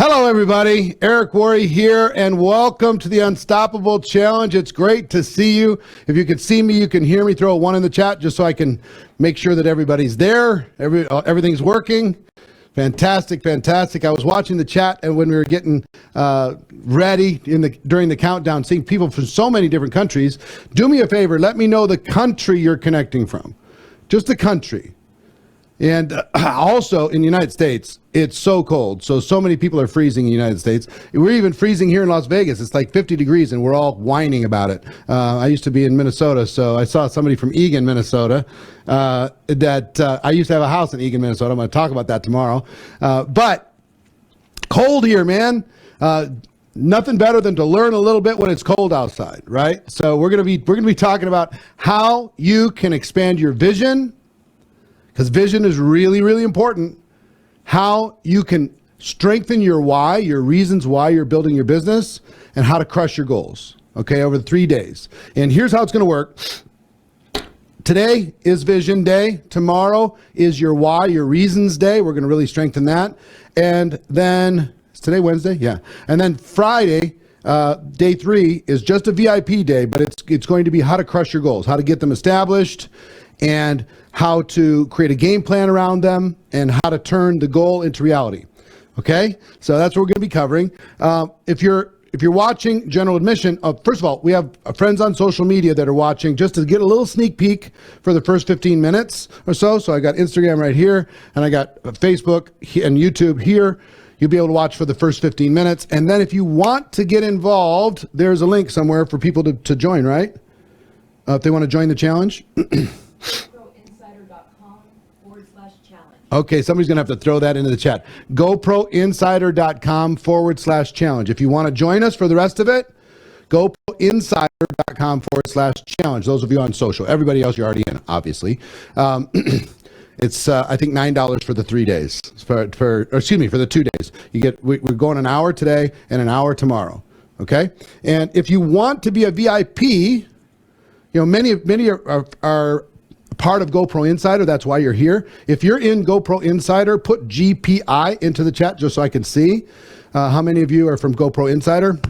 Hello, everybody. Eric Worre here, and welcome to the Unstoppable Challenge. It's great to see you. If you can see me, you can hear me. Throw a 1 in the chat just so I can make sure that everybody's there. Everything's working. Fantastic, fantastic. I was watching the chat, and when we were getting ready during the countdown, seeing people from so many different countries. Do me a favor. Let me know the country you're connecting from. Just the country. And also in the United States, it's so cold. So many people are freezing in the United States. We're even freezing here in Las Vegas. It's like 50 degrees and we're all whining about it. I used to be in Minnesota, so I saw somebody from Eagan, Minnesota, that I used to have a house in Eagan, Minnesota. I'm going to talk about that tomorrow. But cold here, man. Nothing better than to learn a little bit when it's cold outside, right? So we're going to be talking about how you can expand your vision, because vision is really, really important. How you can strengthen your why, your reasons why you're building your business, and how to crush your goals, okay, over the 3 days. And here's how it's going to work. Today is Vision Day. Tomorrow is your why, your reasons day. We're going to really strengthen that. And then, is today Wednesday? Yeah. And then Friday, day 3 is just a VIP day, but it's going to be how to crush your goals, how to get them established, and how to create a game plan around them, and how to turn the goal into reality. Okay, so that's what we're going to be covering. If you're watching general admission, first of all, we have friends on social media that are watching just to get a little sneak peek for the first 15 minutes or so. So I got Instagram right here, and I got Facebook and YouTube here. You'll be able to watch for the first 15 minutes. And then if you want to get involved, there's a link somewhere for people to join, right? If they want to join the challenge. GoProInsider.com/challenge. Okay, somebody's going to have to throw that into the chat. GoProInsider.com/challenge. If you want to join us for the rest of it, GoProInsider.com/challenge. Those of you on social. Everybody else, you're already in, obviously. It's I think $9 for the 3 days. For the 2 days. We're going an hour today and an hour tomorrow. Okay, and if you want to be a VIP, you know, many are part of GoPro Insider. That's why you're here. If you're in GoPro Insider, put GPI into the chat just so I can see how many of you are from GoPro Insider.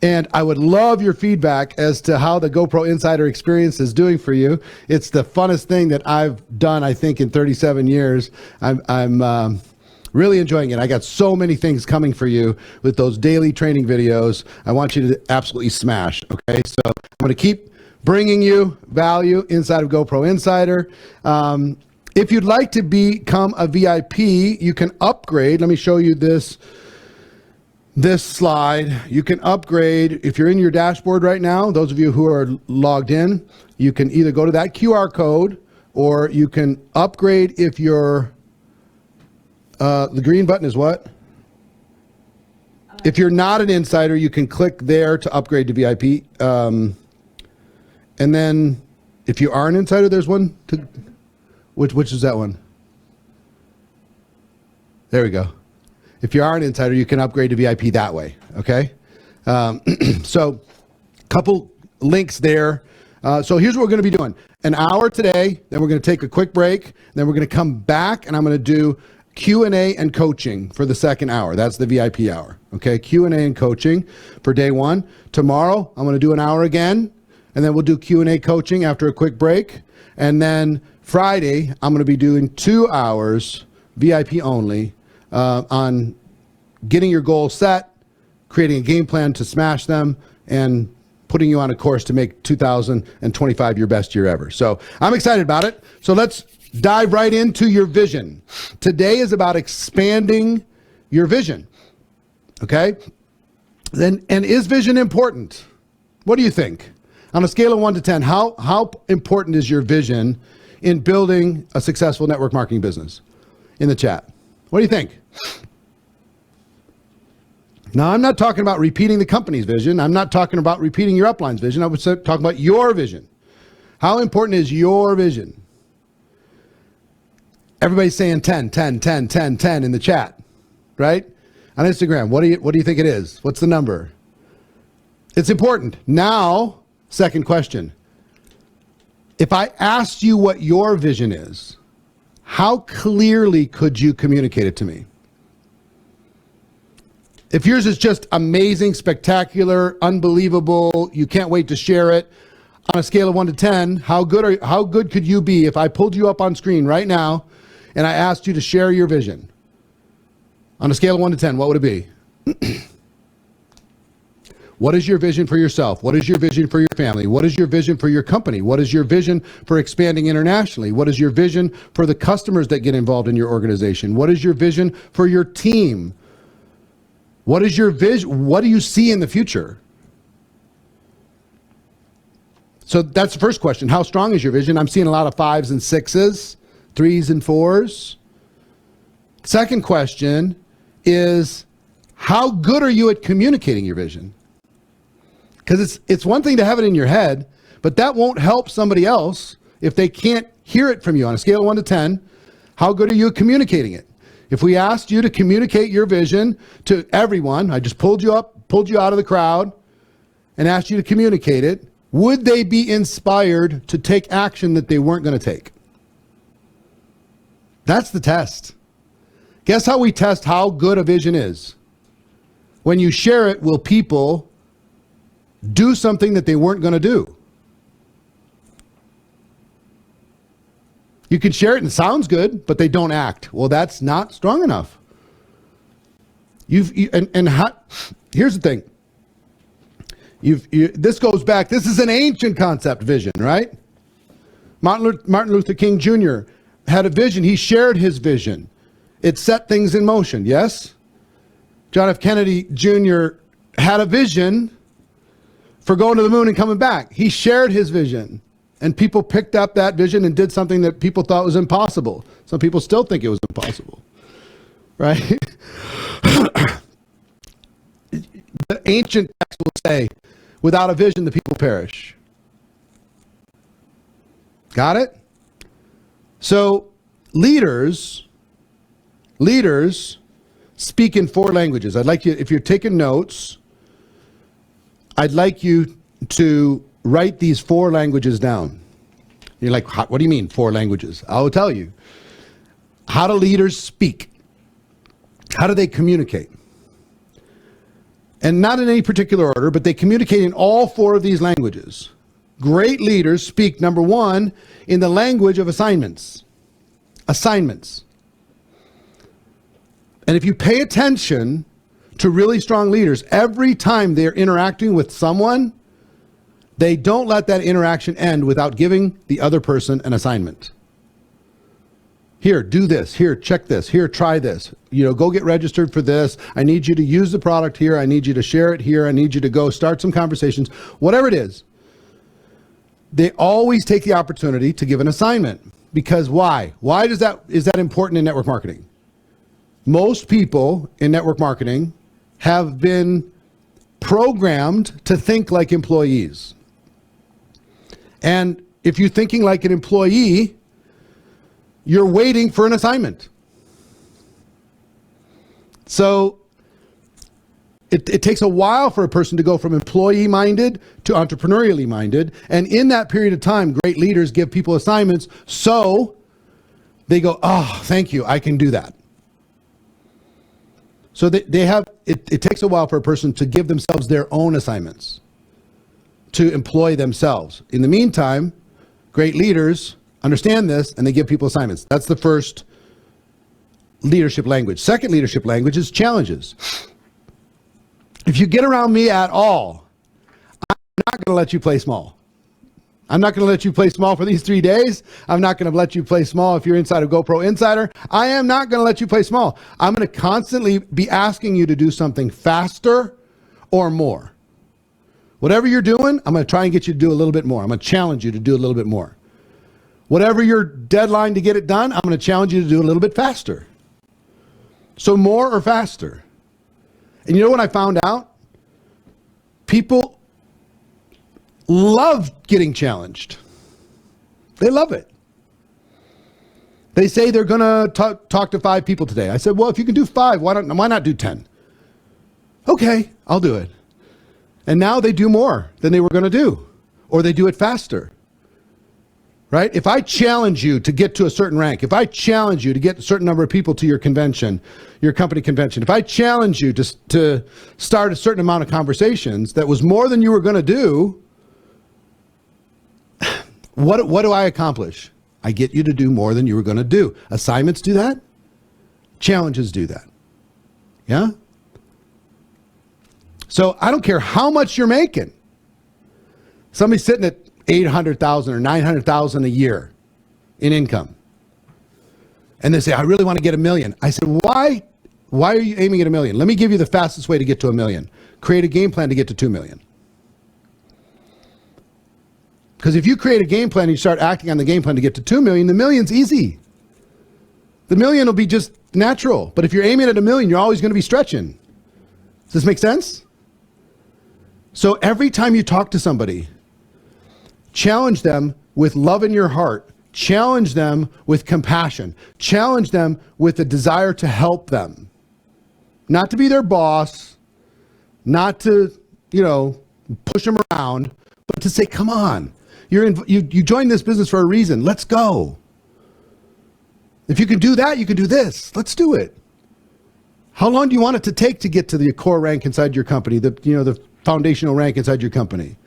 And I would love your feedback as to how the GoPro Insider experience is doing for you. It's the funnest thing that I've done, I think, in 37 years. I'm really enjoying it. I got so many things coming for you with those daily training videos. I want you to absolutely smash. Okay, so I'm going to keep bringing you value inside of GoPro Insider. If you'd like to become a VIP, you can upgrade. Let me show you this slide. You can upgrade if you're in your dashboard right now. Those of you who are logged in, you can either go to that QR code, or you can upgrade if you're the green button is what? If you're not an insider, you can click there to upgrade to VIP. And then if you are an insider, there's one to, which is that one? There we go. If you are an insider, you can upgrade to VIP that way. Okay. So couple links there. So here's what we're going to be doing. An hour today, then we're going to take a quick break. Then we're going to come back and I'm going to do Q&A and coaching for the second hour. That's the VIP hour. Okay. Q&A and coaching for day 1. Tomorrow, I'm going to do an hour again. And then we'll do Q&A coaching after a quick break. And then Friday, I'm going to be doing 2 hours, VIP only, on getting your goals set, creating a game plan to smash them, and putting you on a course to make 2025 your best year ever. So I'm excited about it. So let's dive right into your vision. Today is about expanding your vision. Okay? And is vision important? What do you think? On a scale of 1 to 10, how important is your vision in building a successful network marketing business? In the chat. What do you think? Now, I'm not talking about repeating the company's vision. I'm not talking about repeating your upline's vision. I was talking about your vision. How important is your vision? Everybody's saying 10, 10, 10, 10, 10 in the chat, right? On Instagram, what do you think it is? What's the number? It's important. Now, second question. If I asked you what your vision is, how clearly could you communicate it to me? If yours is just amazing, spectacular, unbelievable, you can't wait to share it, on a scale of 1 to 10, how good could you be if I pulled you up on screen right now and I asked you to share your vision? On a scale of 1 to 10, what would it be? What is your vision for yourself? What is your vision for your family? What is your vision for your company? What is your vision for expanding internationally? What is your vision for the customers that get involved in your organization? What is your vision for your team? What is your vision? What do you see in the future? So that's the first question. How strong is your vision? I'm seeing a lot of 5s and 6s, 3s and 4s. Second question is, how good are you at communicating your vision? Because it's one thing to have it in your head, but that won't help somebody else if they can't hear it from you. On a scale of 1 to 10, how good are you at communicating it? If we asked you to communicate your vision to everyone, I just pulled you out of the crowd and asked you to communicate it, would they be inspired to take action that they weren't going to take? That's the test. Guess how we test how good a vision is? When you share it, will people do something that they weren't going to do? You can share it and it sounds good, but they don't act. Well, that's not strong enough. Here's the thing. This goes back. This is an ancient concept, vision, right? Martin Luther King Jr. had a vision. He shared his vision. It set things in motion, yes? John F. Kennedy Jr. had a vision for going to the moon and coming back. He shared his vision, and people picked up that vision and did something that people thought was impossible. Some people still think it was impossible, right? The ancient text will say, without a vision, the people perish. Got it? So leaders speak in 4 languages. I'd like you, if you're taking notes, I'd like you to write these 4 languages down. You're like, what do you mean 4 languages? I'll tell you. How do leaders speak? How do they communicate? And not in any particular order, but they communicate in all 4 of these languages. Great leaders speak, number 1, in the language of assignments. Assignments. And if you pay attention to really strong leaders, every time they're interacting with someone, they don't let that interaction end without giving the other person an assignment. Here, do this. Here, check this. Here, try this. Go get registered for this. I need you to use the product here. I need you to share it here. I need you to go start some conversations. Whatever it is. They always take the opportunity to give an assignment. Because why? Why is that important in network marketing? Most people in network marketing have been programmed to think like employees. And if you're thinking like an employee, you're waiting for an assignment. So it takes a while for a person to go from employee-minded to entrepreneurially minded. And in that period of time, great leaders give people assignments so they go, oh, thank you, I can do that. So it takes a while for a person to give themselves their own assignments, to employ themselves. In the meantime, great leaders understand this and they give people assignments. That's the first leadership language. Second leadership language is challenges. If you get around me at all, I'm not going to let you play small. I'm not going to let you play small for these 3 days. I'm not going to let you play small if you're inside of GoPro Insider. I am not going to let you play small. I'm going to constantly be asking you to do something faster or more. Whatever you're doing, I'm going to try and get you to do a little bit more. I'm going to challenge you to do a little bit more. Whatever your deadline to get it done, I'm going to challenge you to do a little bit faster. So more or faster. And you know what I found out? People love getting challenged. They love it. They say they're going to talk to 5 people today. I said, well, if you can do 5, why not do 10? Okay, I'll do it. And now they do more than they were going to do, or they do it faster. right? If I challenge you to get to a certain rank, if I challenge you to get a certain number of people to your convention, your company convention, if I challenge you to start a certain amount of conversations that was more than you were going to do, what do I accomplish? I get you to do more than you were going to do. Assignments do that. Challenges do that. Yeah? So I don't care how much you're making. Somebody's sitting at 800,000 or 900,000 a year in income. And they say, I really want to get $1 million. I said, why are you aiming at $1 million? Let me give you the fastest way to get to $1 million. Create a game plan to get to 2 million. Because if you create a game plan and you start acting on the game plan to get to 2 million, the million's easy. The million will be just natural. But if you're aiming at $1 million, you're always going to be stretching. Does this make sense? So every time you talk to somebody, challenge them with love in your heart. Challenge them with compassion. Challenge them with a desire to help them. Not to be their boss, not to, push them around, but to say, come on. You joined this business for a reason. Let's go. If you can do that, you can do this. Let's do it. How long do you want it to take to get to the core rank inside your company, the foundational rank inside your company?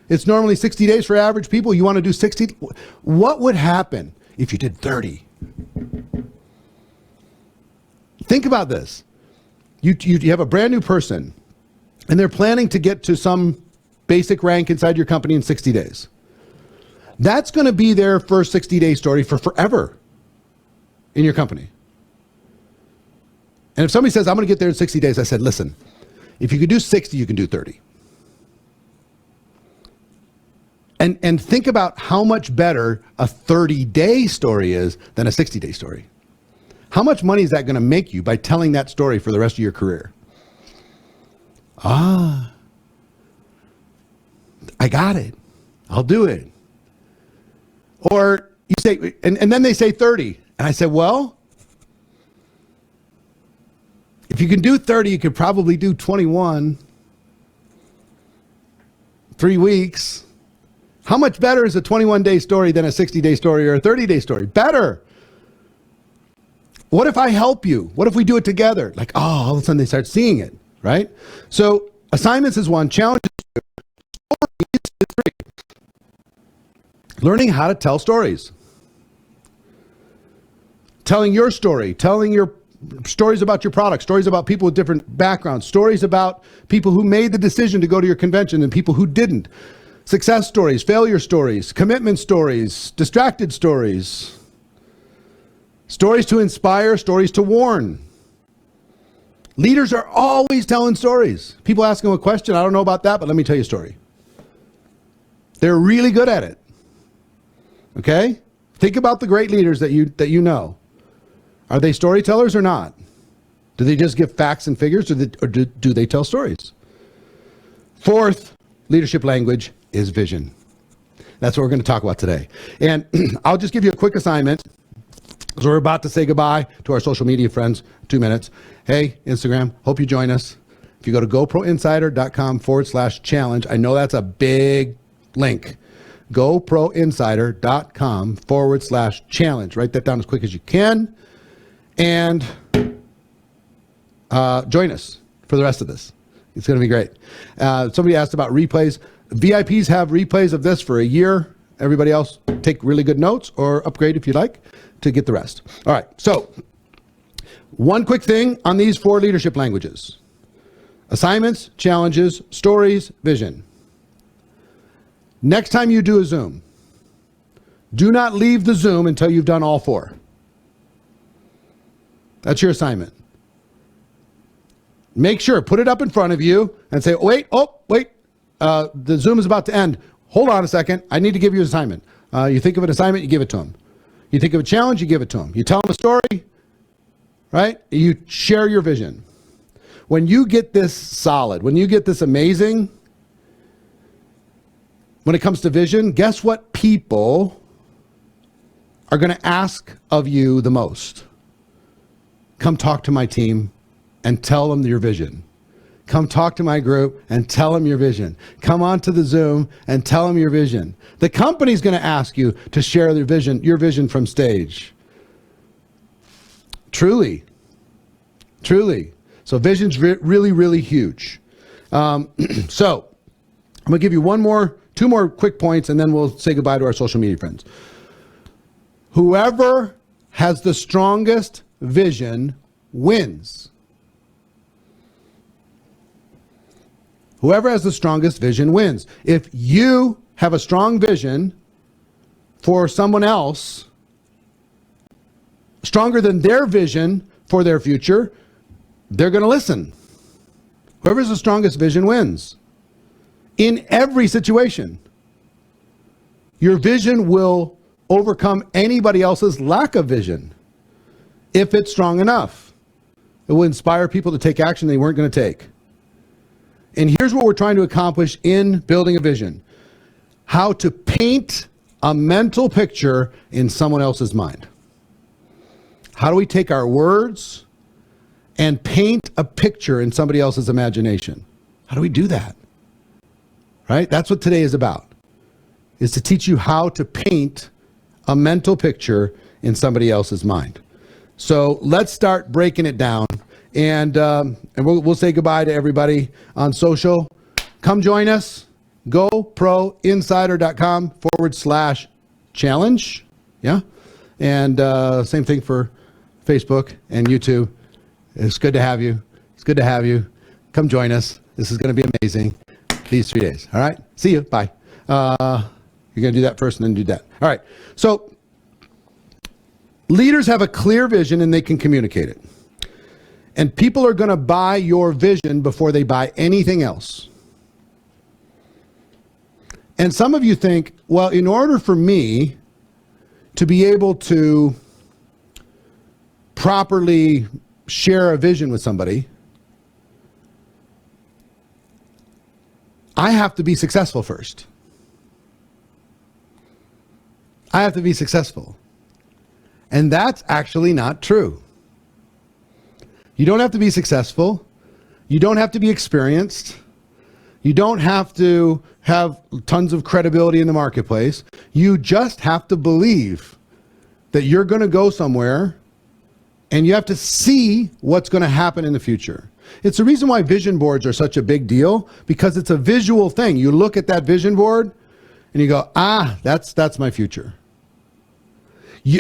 It's normally 60 days for average people. You want to do 60? What would happen if you did 30? Think about this. You have a brand new person, and they're planning to get to some basic rank inside your company in 60 days. That's going to be their first 60-day story for forever in your company. And if somebody says, I'm going to get there in 60 days, I said, listen, if you can do 60, you can do 30. And think about how much better a 30-day story is than a 60-day story. How much money is that going to make you by telling that story for the rest of your career? I got it. I'll do it. Or you say, and then they say 30. And I said, well, if you can do 30, you could probably do 21. 3 weeks. How much better is a 21-day story than a 60-day story or a 30-day story? Better. What if I help you? What if we do it together? Like, all of a sudden they start seeing it, right? So assignments is 1, challenges is 2, stories is 3. Learning how to tell stories. Telling your story, telling your stories about your product, stories about people with different backgrounds, stories about people who made the decision to go to your convention and people who didn't. Success stories, failure stories, commitment stories, distracted stories, stories to inspire, stories to warn. Leaders are always telling stories. People ask them a question, I don't know about that, but let me tell you a story. They're really good at it. Okay? Think about the great leaders that you know. Are they storytellers or not? Do they just give facts and figures, or do they tell stories? 4th leadership language is vision. That's what we're going to talk about today. And I'll just give you a quick assignment, because we're about to say goodbye to our social media friends. 2 minutes. Hey, Instagram, hope you join us. If you go to goproinsider.com/challenge, I know that's a big link. goproinsider.com/challenge. Write that down as quick as you can. And join us for the rest of this. It's going to be great. Somebody asked about replays. VIPs have replays of this for a year. Everybody else, take really good notes or upgrade if you like to get the rest. All right. So one quick thing on these 4 leadership languages: assignments, challenges, stories, vision. Next time you do a Zoom, do not leave the Zoom until you've done all 4. That's your assignment. Make sure, put it up in front of you and say, wait, the Zoom is about to end. Hold on a second. I need to give you an assignment. You think of an assignment, you give it to them. You think of a challenge, you give it to them. You tell them a story, right? You share your vision. When you get this solid, when you get this amazing, when it comes to vision, guess what people are going to ask of you the most? Come talk to my team and tell them your vision. come talk to my group and tell them your vision. Come onto the Zoom and tell them your vision. The company's going to ask you to share their vision, your vision from stage. Truly. So vision's really, really huge. So I'm going to give you two more quick points, and then we'll say goodbye to our social media friends. Whoever has the strongest vision wins. Whoever has the strongest vision wins. If you have a strong vision for someone else, stronger than their vision for their future, they're going to listen. Whoever has the strongest vision wins. In every situation, your vision will overcome anybody else's lack of vision if it's strong enough. It will inspire people to take action they weren't going to take. And here's what we're trying to accomplish in building a vision: how to paint a mental picture in someone else's mind. How do we take our words and paint a picture in somebody else's imagination? How do we do that? Right? That's what today is about, is to teach you how to paint a mental picture in somebody else's mind. So let's start breaking it down, and we'll say goodbye to everybody on social. Come join us, goproinsider.com/challenge. Yeah. And same thing for Facebook and YouTube. It's good to have you. Come join us. This is going to be amazing these 3 days. All right. See you. Bye. You're going to do that first and then do that. All right. So leaders have a clear vision and they can communicate it. And people are going to buy your vision before they buy anything else. And some of you think, well, in order for me to be able to properly share a vision with somebody, I have to be successful first. I have to be successful. And that's actually not true. You don't have to be successful. You don't have to be experienced. You don't have to have tons of credibility in the marketplace. You just have to believe that you're going to go somewhere, and you have to see what's going to happen in the future. It's the reason why vision boards are such a big deal, because it's a visual thing. You look at that vision board and you go, that's my future.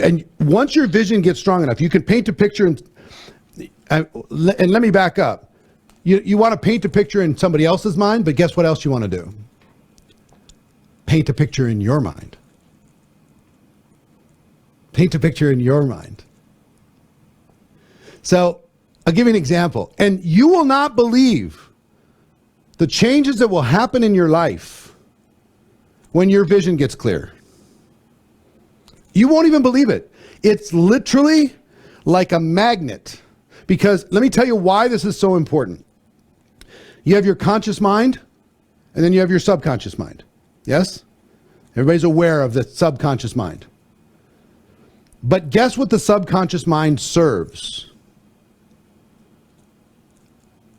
And once your vision gets strong enough, you can paint a picture. And let me back up. You want to paint a picture in somebody else's mind, but guess what else you want to do? Paint a picture in your mind. Paint a picture in your mind. So I'll give you an example. And you will not believe the changes that will happen in your life when your vision gets clear. You won't even believe it. It's literally like a magnet. Because let me tell you why this is so important. You have your conscious mind, and then you have your subconscious mind. Yes? Everybody's aware of the subconscious mind. But guess what the subconscious mind serves?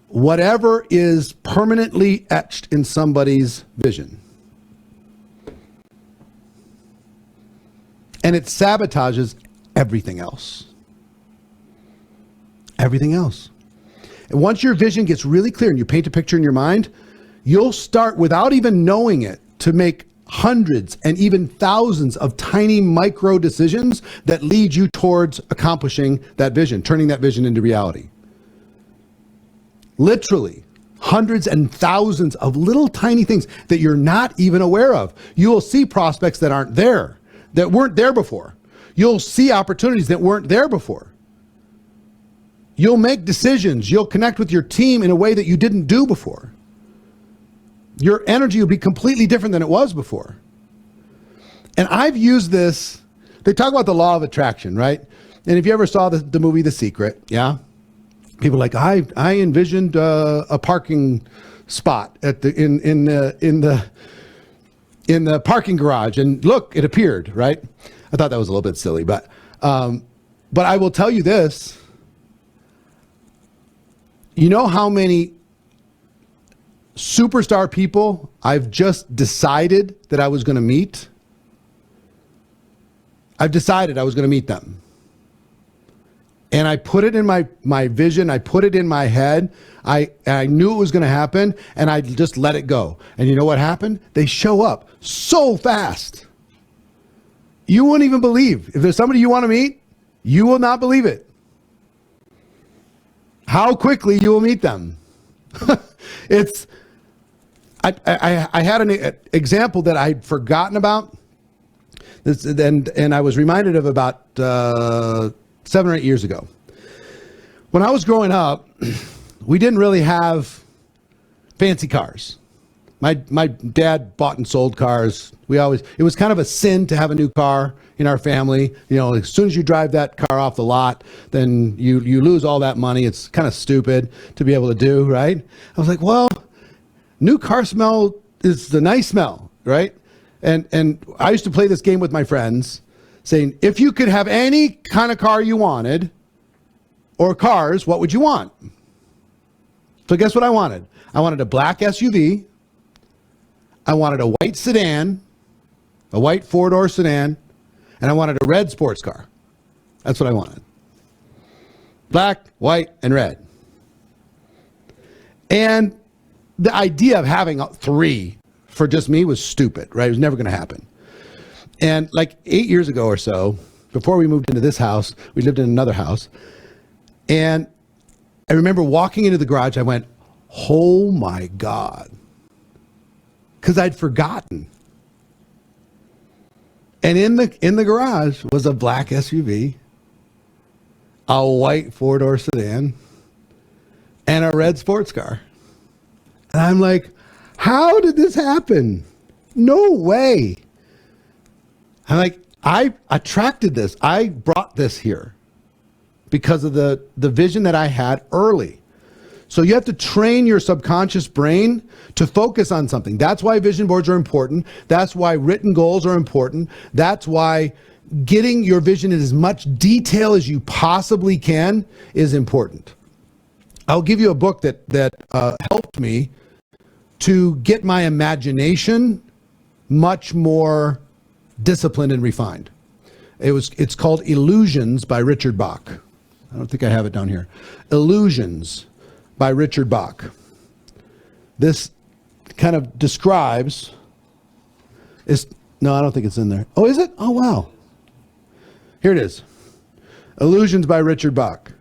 Whatever is permanently etched in somebody's vision. And it sabotages everything else. Everything else. And once your vision gets really clear and you paint a picture in your mind, you'll start, without even knowing it, to make hundreds and even thousands of tiny micro decisions that lead you towards accomplishing that vision, turning that vision into reality. Literally, hundreds and thousands of little tiny things that you're not even aware of. You will see prospects that aren't there, that weren't there before. You'll see opportunities that weren't there before. You'll make decisions. You'll connect with your team in a way that you didn't do before. Your energy will be completely different than it was before. And I've used this. They talk about the law of attraction, right? And if you ever saw the movie The Secret, yeah? People are like, I envisioned a parking spot at in the parking garage, and look, it appeared, right? I thought that was a little bit silly, but I will tell you this. You know how many superstar people I've just decided that I was going to meet. I've decided I was going to meet them. And I put it in my vision. I put it in my head. I knew it was going to happen, and I just let it go. And you know what happened? They show up so fast. You wouldn't even believe. If there's somebody you want to meet, you will not believe it. How quickly you will meet them. I had an example that I'd forgotten about. And I was reminded of about 7 or 8 years ago. When I was growing up, we didn't really have fancy cars. My dad bought and sold cars. It was kind of a sin to have a new car in our family. You know, as soon as you drive that car off the lot, then you lose all that money. It's kind of stupid to be able to do, right? I was like, well, new car smell is the nice smell, right? And I used to play this game with my friends, saying, if you could have any kind of car you wanted, or cars, what would you want? So guess what I wanted? I wanted a black SUV. I wanted a white sedan, a white four-door sedan, and I wanted a red sports car. That's what I wanted. Black, white, and red. And the idea of having 3 for just me was stupid, right? It was never going to happen. And like 8 years ago or so, before we moved into this house, we lived in another house. And I remember walking into the garage, I went, oh my God. Because I'd forgotten. And in the garage was a black SUV, a white four-door sedan, and a red sports car. And I'm like, how did this happen? No way. I'm like, I attracted this. I brought this here because of the vision that I had early. So you have to train your subconscious brain to focus on something. That's why vision boards are important. That's why written goals are important. That's why getting your vision in as much detail as you possibly can is important. I'll give you a book that helped me to get my imagination much more disciplined and refined. It's called Illusions by Richard Bach. I don't think I have it down here. Illusions by Richard Bach. This kind of describes no, I don't think it's in there. Oh, is it? Oh, wow. Here it is. Illusions by Richard Bach.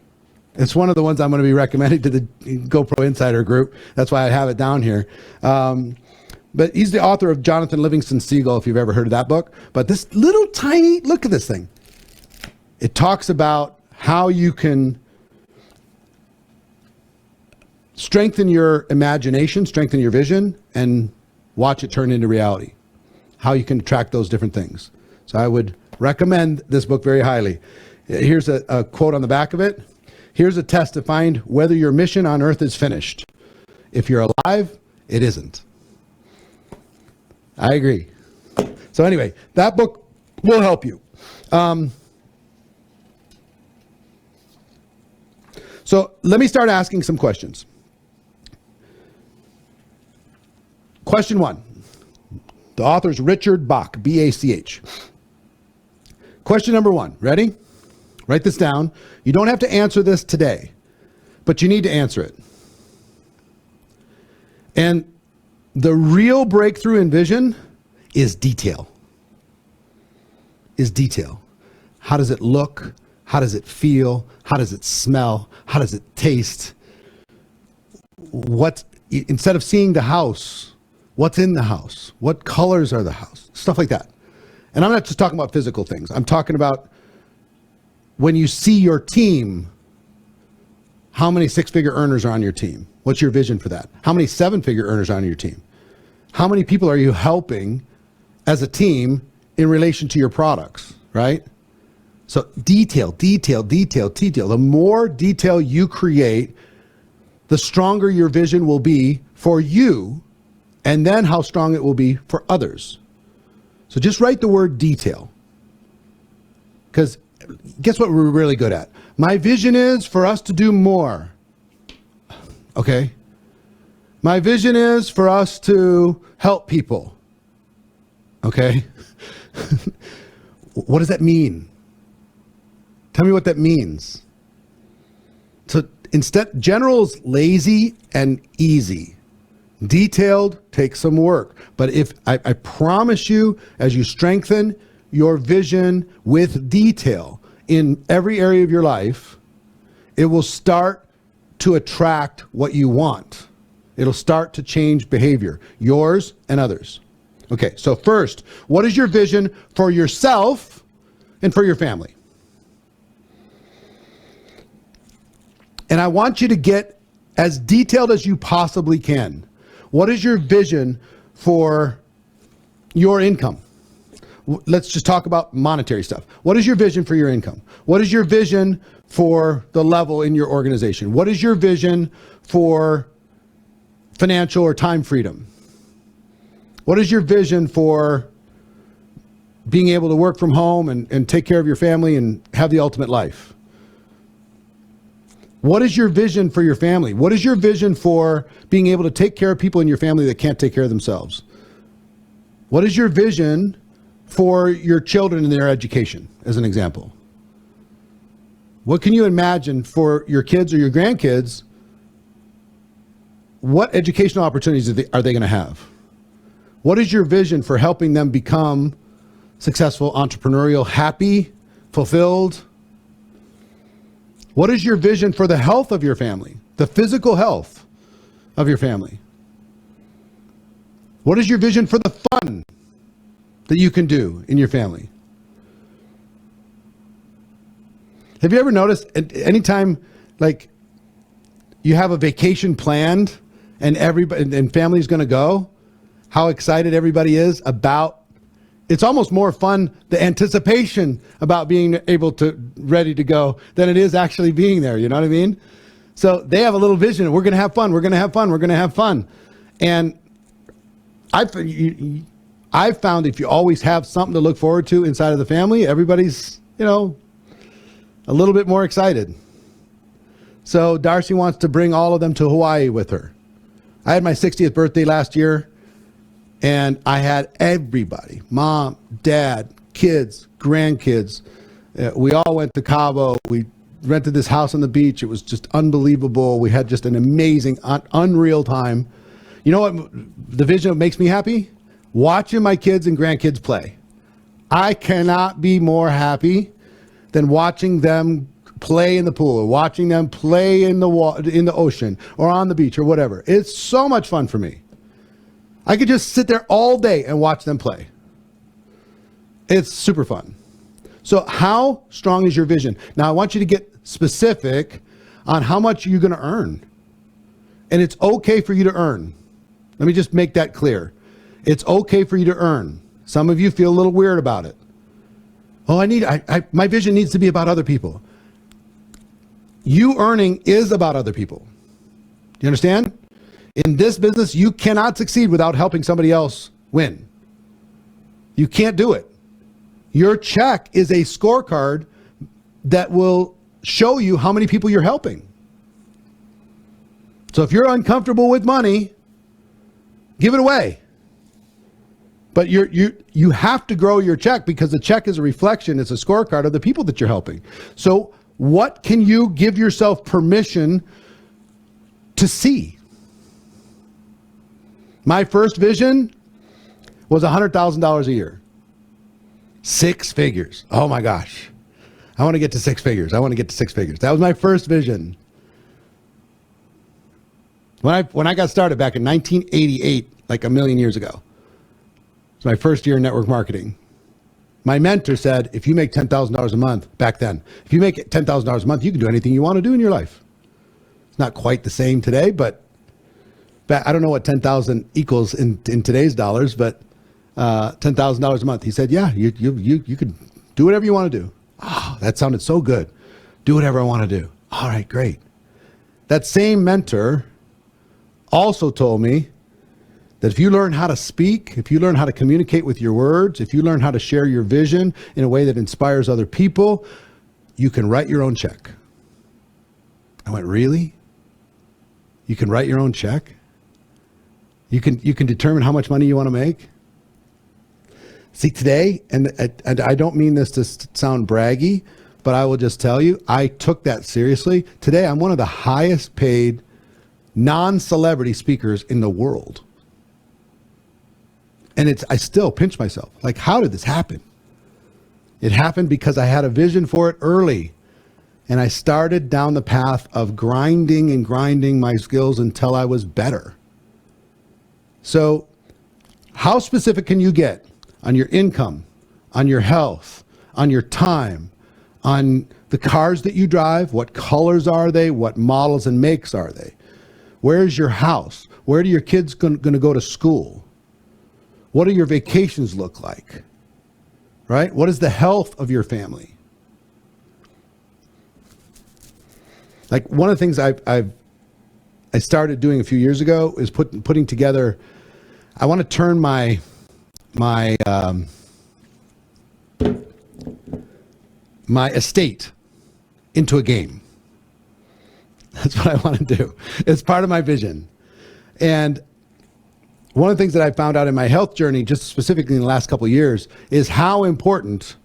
It's one of the ones I'm going to be recommending to the GoPro Insider group. That's why I have it down here. But he's the author of Jonathan Livingston Seagull, if you've ever heard of that book. But this little tiny, look at this thing. It talks about how you can strengthen your imagination, strengthen your vision, and watch it turn into reality. How you can track those different things. So I would recommend this book very highly. Here's a quote on the back of it. Here's a test to find whether your mission on earth is finished. If you're alive, it isn't. I agree. So anyway, that book will help you. So let me start asking some questions. Question 1. The author's Richard Bach, B-A-C-H. Question number 1. Ready? Write this down. You don't have to answer this today, but you need to answer it. And the real breakthrough in vision is detail. Is detail. How does it look? How does it feel? How does it smell? How does it taste? Instead of seeing the house, what's in the house? What colors are the house? Stuff like that. And I'm not just talking about physical things. I'm talking about when you see your team, how many 6-figure earners are on your team? What's your vision for that? How many 7-figure earners are on your team? How many people are you helping as a team in relation to your products, right? So detail, detail, detail, detail. The more detail you create, the stronger your vision will be for you, and then how strong it will be for others. So just write the word detail. Because guess what we're really good at? My vision is for us to do more. Okay. My vision is for us to help people. Okay? What does that mean? Tell me what that means. So instead, general's lazy and easy. Detailed takes some work. But if I promise you, as you strengthen your vision with detail in every area of your life, it will start to attract what you want. It'll start to change behavior, yours and others. Okay, so first, what is your vision for yourself and for your family? And I want you to get as detailed as you possibly can. What is your vision for your income? Let's just talk about monetary stuff. What is your vision for your income? What is your vision for the level in your organization? What is your vision for financial or time freedom? What is your vision for being able to work from home and take care of your family and have the ultimate life? What is your vision for your family? What is your vision for being able to take care of people in your family that can't take care of themselves? What is your vision for your children and their education, as an example? What can you imagine for your kids or your grandkids? What educational opportunities are they going to have? What is your vision for helping them become successful, entrepreneurial, happy, fulfilled? What is your vision for the health of your family, the physical health of your family? What is your vision for the fun that you can do in your family? Have you ever noticed anytime like you have a vacation planned and everybody and family's going to go, how excited everybody is about? It's almost more fun, the anticipation about being ready to go than it is actually being there. You know what I mean? So they have a little vision. We're going to have fun. We're going to have fun. We're going to have fun. And I've found if you always have something to look forward to inside of the family, everybody's, a little bit more excited. So Darcy wants to bring all of them to Hawaii with her. I had my 60th birthday last year, and I had everybody, mom, dad, kids, grandkids. We all went to Cabo. We rented this house on the beach. It was just unbelievable. We had just an amazing, unreal time. You know what the vision that makes me happy? Watching my kids and grandkids play. I cannot be more happy than watching them play in the pool or watching them play in the ocean or on the beach or whatever. It's so much fun for me. I could just sit there all day and watch them play. It's super fun. So how strong is your vision? Now I want you to get specific on how much you're going to earn. And it's okay for you to earn. Let me just make that clear. It's okay for you to earn. Some of you feel a little weird about it. Oh, my vision needs to be about other people. You earning is about other people. Do you understand? In this business, you cannot succeed without helping somebody else win. You can't do it. Your check is a scorecard that will show you how many people you're helping. So if you're uncomfortable with money, give it away. But you have to grow your check because the check is a reflection, it's a scorecard of the people that you're helping. So what can you give yourself permission to see? My first vision was $100,000 a year. 6 figures. Oh my gosh. I want to get to 6 figures. I want to get to 6 figures. That was my first vision. When I got started back in 1988, like a million years ago. It's my first year in network marketing. My mentor said, if you make $10,000 a month back then, if you make $10,000 a month, you can do anything you want to do in your life. It's not quite the same today, but I don't know what 10,000 equals in today's dollars, but $10,000 a month. He said, yeah, you could do whatever you want to do. Oh, that sounded so good. Do whatever I want to do. All right, great. That same mentor also told me that if you learn how to speak, if you learn how to communicate with your words, if you learn how to share your vision in a way that inspires other people, you can write your own check. I went, really? You can write your own check? You can determine how much money you want to make. See, today, and I don't mean this to sound braggy, but I will just tell you, I took that seriously. Today, I'm one of the highest paid non-celebrity speakers in the world. And I still pinch myself. Like, how did this happen? It happened because I had a vision for it early. And I started down the path of grinding and grinding my skills until I was better. So how specific can you get on your income, on your health, on your time, on the cars that you drive? What colors are they? What models and makes are they? Where's your house? Where do your kids going to go to school? What do your vacations look like? Right? What is the health of your family? Like, one of the things I started doing a few years ago is putting together. I want to turn my estate into a game. That's what I want to do. It's part of my vision. And one of the things that I found out in my health journey, just specifically in the last couple of years, is how important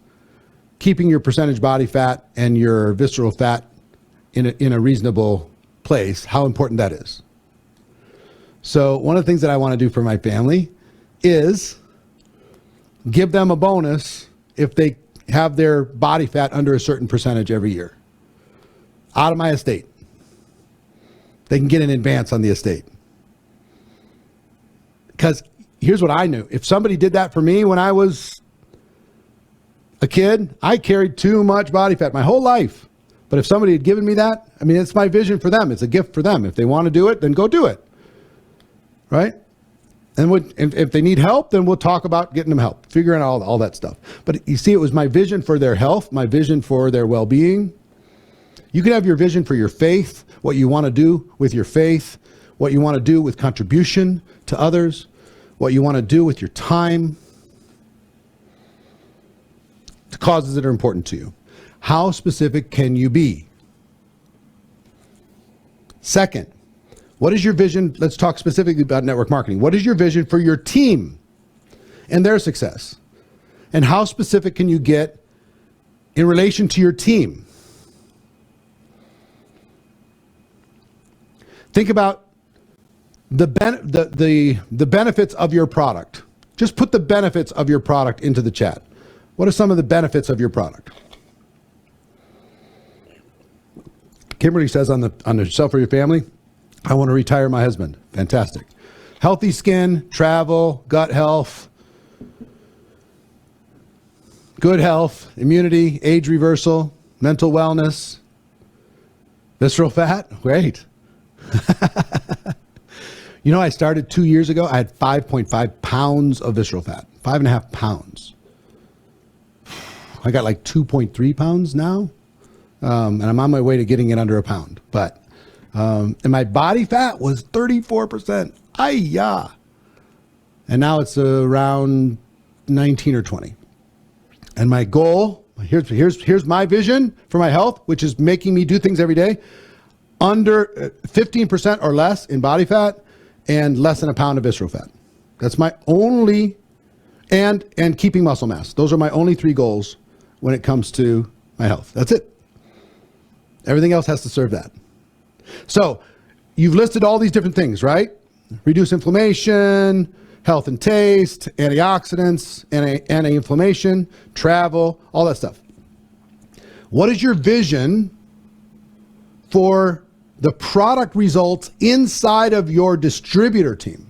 keeping your percentage body fat and your visceral fat in a reasonable place, how important that is. So one of the things that I want to do for my family is give them a bonus if they have their body fat under a certain percentage every year out of my estate. They can get an advance on the estate. Because here's what I knew. If somebody did that for me when I was a kid, I carried too much body fat my whole life. But if somebody had given me that, I mean, it's my vision for them. It's a gift for them. If they want to do it, then go do it. Right? And if they need help, then we'll talk about getting them help, figuring out all that stuff. But you see, it was my vision for their health, my vision for their well-being. You can have your vision for your faith, what you want to do with your faith, what you want to do with contribution to others, what you want to do with your time, the causes that are important to you. How specific can you be? Second, what is your vision? Let's talk specifically about network marketing. What is your vision for your team and their success? And how specific can you get in relation to your team? Think about the benefits of your product. Just put the benefits of your product into the chat. What are some of the benefits of your product? Kimberly says on the Sell for Your Family, I want to retire my husband. Fantastic. Healthy skin, travel, gut health, good health, immunity, age reversal, mental wellness, visceral fat. Great. You know, I started 2 years ago. I had 5.5 pounds of visceral fat, 5.5 pounds. I got like 2.3 pounds now. And I'm on my way to getting it under a pound. But, and my body fat was 34%. Ay-ya. And now it's around 19 or 20. And my goal, here's my vision for my health, which is making me do things every day under 15% or less in body fat and less than a pound of visceral fat. That's my only, and keeping muscle mass. Those are my only 3 goals when it comes to my health. That's it. Everything else has to serve that. So you've listed all these different things, right? Reduce inflammation, health and taste, antioxidants, anti-inflammation, travel, all that stuff. What is your vision for the product results inside of your distributor team?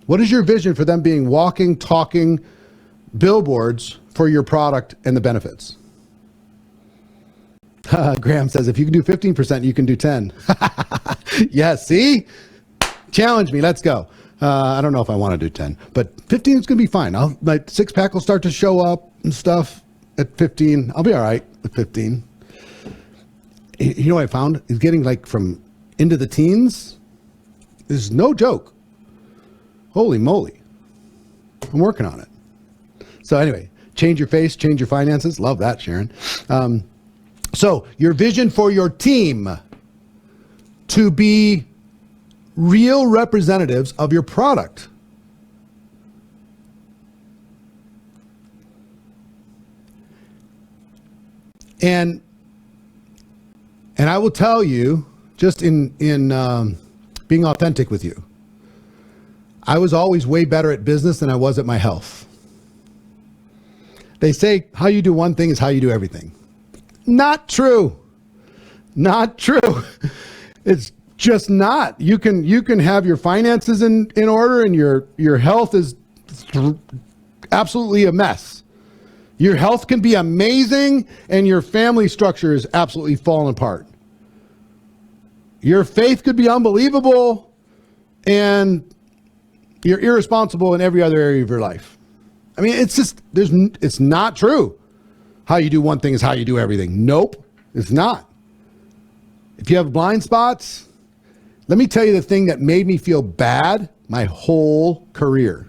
What is your vision for them being walking, talking billboards for your product and the benefits? Graham says, if you can do 15%, you can do 10. Yes, see? Challenge me. Let's go. I don't know if I want to do 10, but 15 is going to be fine. My 6-pack will start to show up and stuff at 15. I'll be all right with 15. You know what I found? Is getting like from into the teens is no joke. Holy moly. I'm working on it. So anyway, change your face, change your finances. Love that, Sharon. So your vision for your team to be real representatives of your product. And I will tell you, just in being authentic with you, I was always way better at business than I was at my health. They say how you do one thing is how you do everything. Not true. Not true. It's just not. You can have your finances in order and your health is absolutely a mess. Your health can be amazing and your family structure is absolutely falling apart. Your faith could be unbelievable and you're irresponsible in every other area of your life. I mean, it's not true. How you do one thing is how you do everything. Nope, it's not. If you have blind spots, let me tell you the thing that made me feel bad my whole career.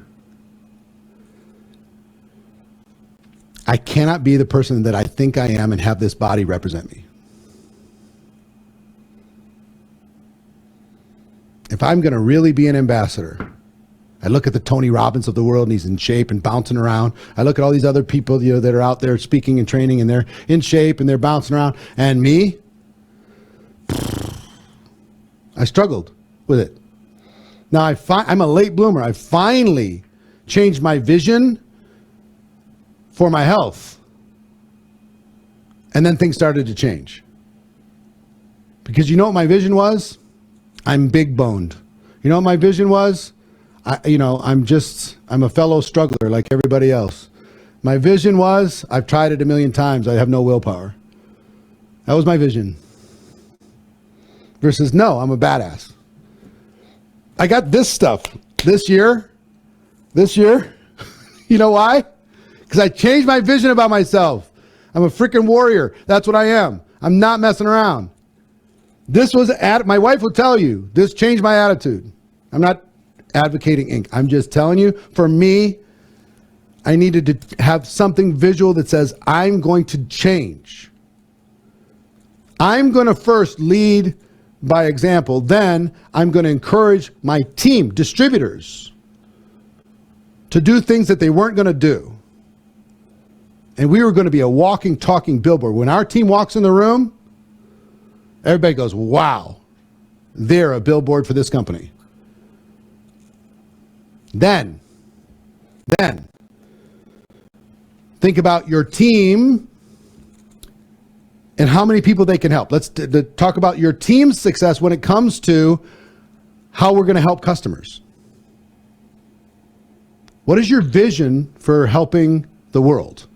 I cannot be the person that I think I am and have this body represent me. If I'm going to really be an ambassador, I look at the Tony Robbins of the world and he's in shape and bouncing around. I look at all these other people, that are out there speaking and training and they're in shape and they're bouncing around. And me, I struggled with it. Now I'm a late bloomer. I finally changed my vision for my health. And then things started to change. Because you know what my vision was? I'm big boned. You know what my vision was? I'm a fellow struggler like everybody else. My vision was, I've tried it a million times. I have no willpower. That was my vision. Versus, no, I'm a badass. I got this stuff this year. You know why? Because I changed my vision about myself. I'm a freaking warrior. That's what I am. I'm not messing around. My wife will tell you, this changed my attitude. I'm not advocating ink. I'm just telling you, for me, I needed to have something visual that says, I'm going to change. I'm going to first lead by example. Then I'm going to encourage my team, distributors, to do things that they weren't going to do. And we were going to be a walking, talking billboard. When our team walks in the room, everybody goes, wow, they're a billboard for this company. Then, think about your team and how many people they can help. Let's talk about your team's success when it comes to how we're going to help customers. What is your vision for helping the world?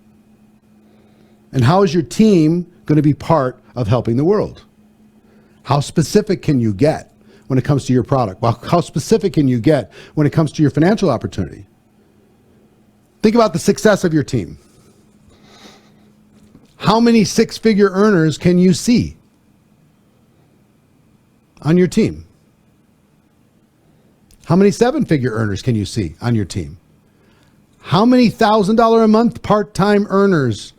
And how is your team going to be part of helping the world? How specific can you get when it comes to your product? Well, how specific can you get when it comes to your financial opportunity? Think about the success of your team. How many six-figure earners can you see on your team? How many seven-figure earners can you see on your team? How many $1,000 a month part-time earners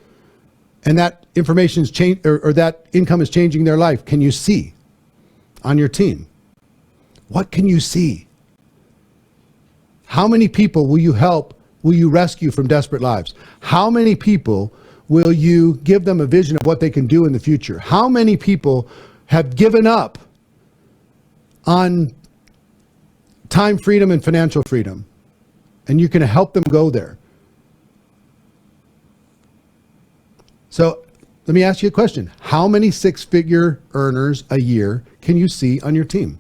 and that information is change or that income is changing their life can you see on your team? What can you see? How many people will you help, will you rescue from desperate lives? How many people will you give them a vision of what they can do in the future? How many people have given up on time freedom and financial freedom? And you can help them go there. So let me ask you a question. How many six-figure earners a year can you see on your team?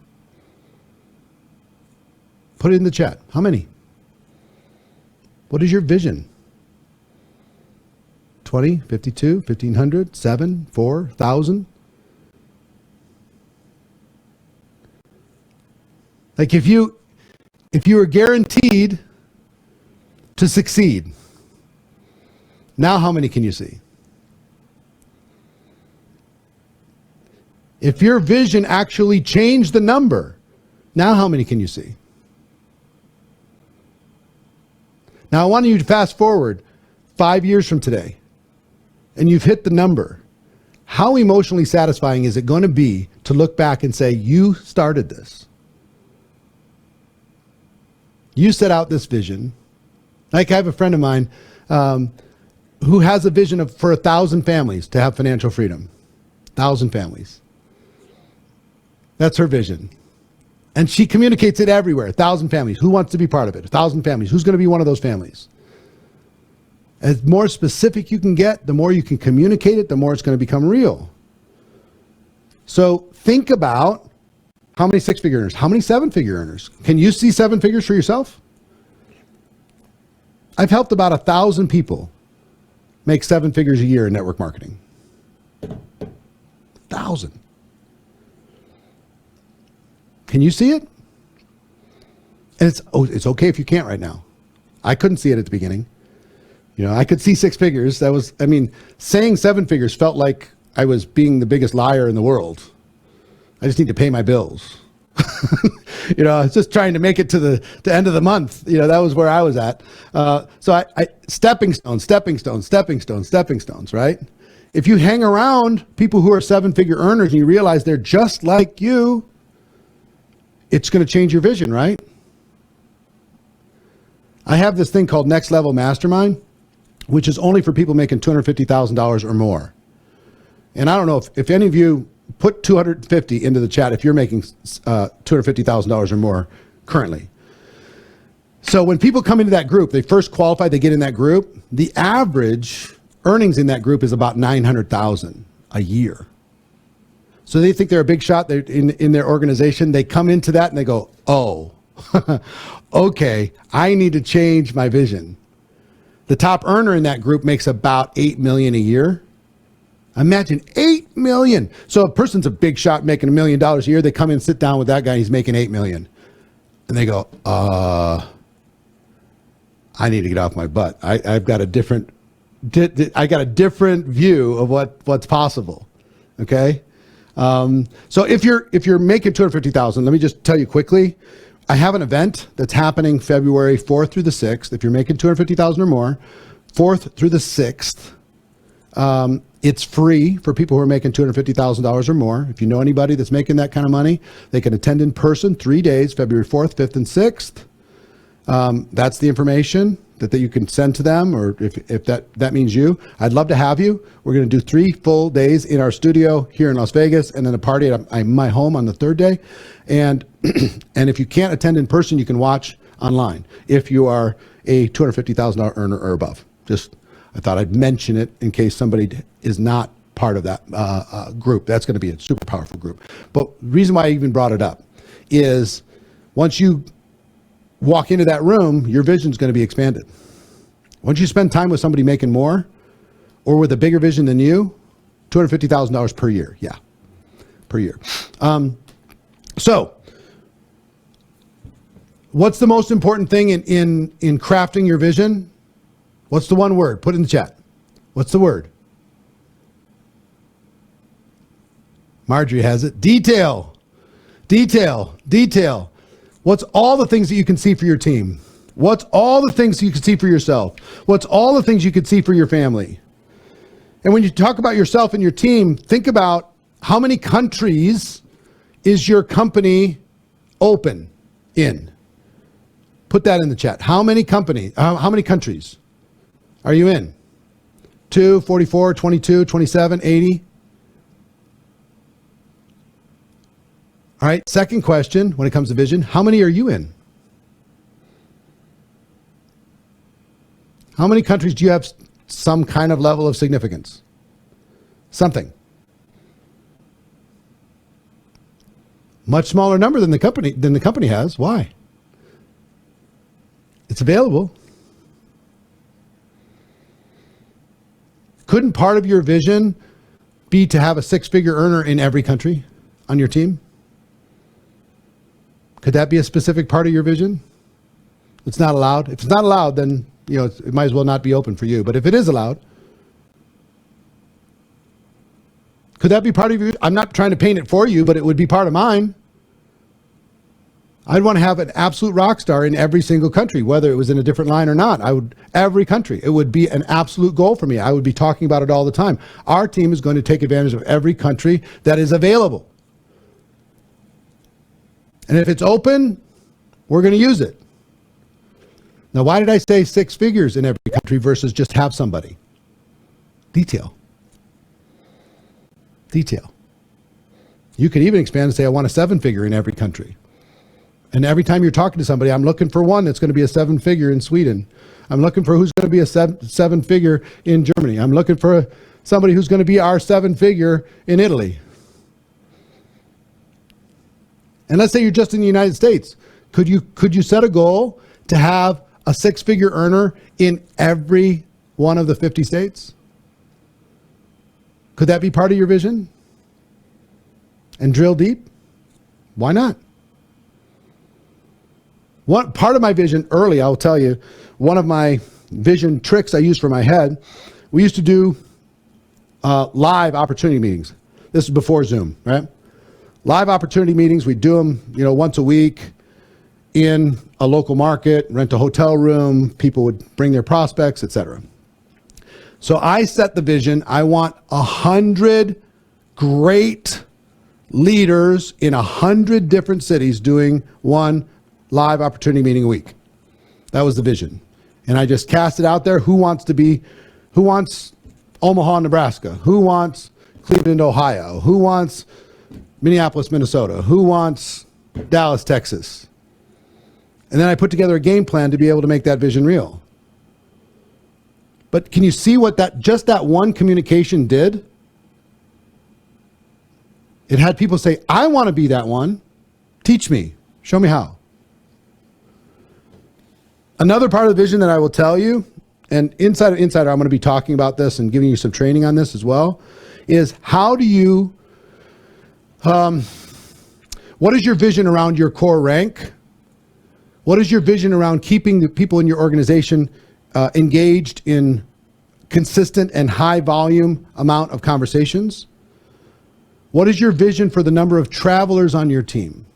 Put it in the chat. How many? What is your vision? 20, 52, 1,500, 7, 4, 1,000? Like if you were guaranteed to succeed, now how many can you see? If your vision actually changed the number, now how many can you see? Now I want you to fast forward 5 years from today, and you've hit the number. How emotionally satisfying is it going to be to look back and say, you started this? You set out this vision. Like I have a friend of mine who has a vision for 1,000 families to have financial freedom. 1,000 families. That's her vision. And she communicates it everywhere. 1,000 families. Who wants to be part of it? 1,000 families. Who's going to be one of those families? As more specific you can get, the more you can communicate it, the more it's going to become real. So think about how many six-figure earners, how many seven-figure earners. Can you see seven figures for yourself? I've helped about 1,000 people make 7 figures a year in network marketing. 1,000. Can you see it? And it's okay if you can't right now. I couldn't see it at the beginning. I could see 6 figures. Saying 7 figures felt like I was being the biggest liar in the world. I just need to pay my bills. I was just trying to make it to the end of the month. That was where I was at. So I stepping stones, right? If you hang around people who are 7-figure earners and you realize they're just like you, it's going to change your vision, right? I have this thing called Next Level Mastermind, which is only for people making $250,000 or more. And I don't know if any of you put 250 into the chat if you're making $250,000 or more currently. So when people come into that group, they first qualify, they get in that group. The average earnings in that group is about $900,000 a year. So they think they're a big shot. They're in their organization. They come into that and they go, oh, okay, I need to change my vision. The top earner in that group makes about $8 million a year. Imagine $8 million. So a person's a big shot making $1 million a year. They come in, sit down with that guy. He's making $8 million. And they go, I need to get off my butt. I've got a different, I got a different view of what's possible. Okay. So if you're making 250,000, let me just tell you quickly, I have an event that's happening February 4th through the 6th. If you're making 250,000 or more, 4th through the 6th, it's free for people who are making $250,000 or more. If you know anybody that's making that kind of money, they can attend in person 3 days, February 4th, 5th, and 6th. That's the information that you can send to them, or if that means you. I'd love to have you. We're going to do 3 full days in our studio here in Las Vegas, and then a party at my home on the 3rd day. And and if you can't attend in person, you can watch online if you are a $250,000 earner or above. I thought I'd mention it in case somebody is not part of that group. That's going to be a super powerful group. But the reason why I even brought it up is once you walk into that room, your vision is going to be expanded. Once you spend time with somebody making more or with a bigger vision than you, $250,000 per year. Yeah, per year. So what's the most important thing in crafting your vision? What's the one word? Put it in the chat. What's the word? Marjorie has it. Detail. Detail. Detail. What's all the things that you can see for your team? What's all the things you can see for yourself? What's all the things you could see for your family? And when you talk about yourself and your team, think about how many countries is your company open in? Put that in the chat. How many countries are you in? 2, 44, 22, 27, 80? All right, second question when it comes to vision, how many are you in? How many countries do you have some kind of level of significance? Something. Much smaller number than the company has. Why? It's available. Couldn't part of your vision be to have a 6-figure earner in every country on your team? Could that be a specific part of your vision? It's not allowed. If it's not allowed, then it might as well not be open for you. But if it is allowed, could that be part of your? I'm not trying to paint it for you, but it would be part of mine. I'd want to have an absolute rock star in every single country, whether it was in a different line or not. Every country. It would be an absolute goal for me. I would be talking about it all the time. Our team is going to take advantage of every country that is available. And if it's open, we're going to use it. Now, why did I say 6 figures in every country versus just have somebody? Detail. Detail. You could even expand and say, I want a 7-figure in every country. And every time you're talking to somebody, I'm looking for one that's going to be a 7-figure in Sweden. I'm looking for who's going to be a 7-figure in Germany. I'm looking for somebody who's going to be our 7-figure in Italy. And let's say you're just in the United States. Could you set a goal to have a 6-figure earner in every one of the 50 states? Could that be part of your vision? And drill deep? Why not? One part of my vision early, I'll tell you, one of my vision tricks I used for my head, we used to do live opportunity meetings. This is before Zoom, right? Live opportunity meetings, we do them, once a week in a local market, rent a hotel room, people would bring their prospects, etc. So I set the vision, I want 100 great leaders in 100 different cities doing one live opportunity meeting a week. That was the vision. And I just cast it out there. Who wants Omaha, Nebraska? Who wants Cleveland, Ohio? Who wants Minneapolis, Minnesota? Who wants Dallas, Texas? And then I put together a game plan to be able to make that vision real. But can you see what just that one communication did? It had people say, I want to be that one. Teach me. Show me how. Another part of the vision that I will tell you, and Insider, I'm going to be talking about this and giving you some training on this as well, is how do you, what is your vision around your core rank? What is your vision around keeping the people in your organization engaged in consistent and high volume amount of conversations? What is your vision for the number of travelers on your team?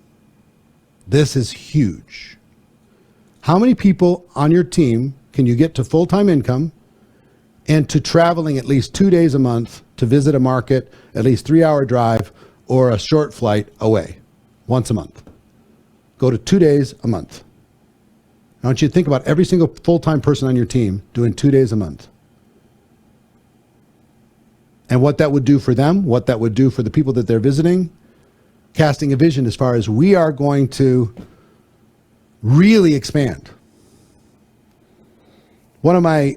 This is huge. How many people on your team can you get to full-time income and to traveling at least 2 days a month to visit a market, at least 3-hour drive or a short flight away once a month? Go to 2 days a month. I want you to think about every single full-time person on your team doing 2 days a month. And what that would do for them, what that would do for the people that they're visiting, casting a vision as far as we are going to really expand. One of my,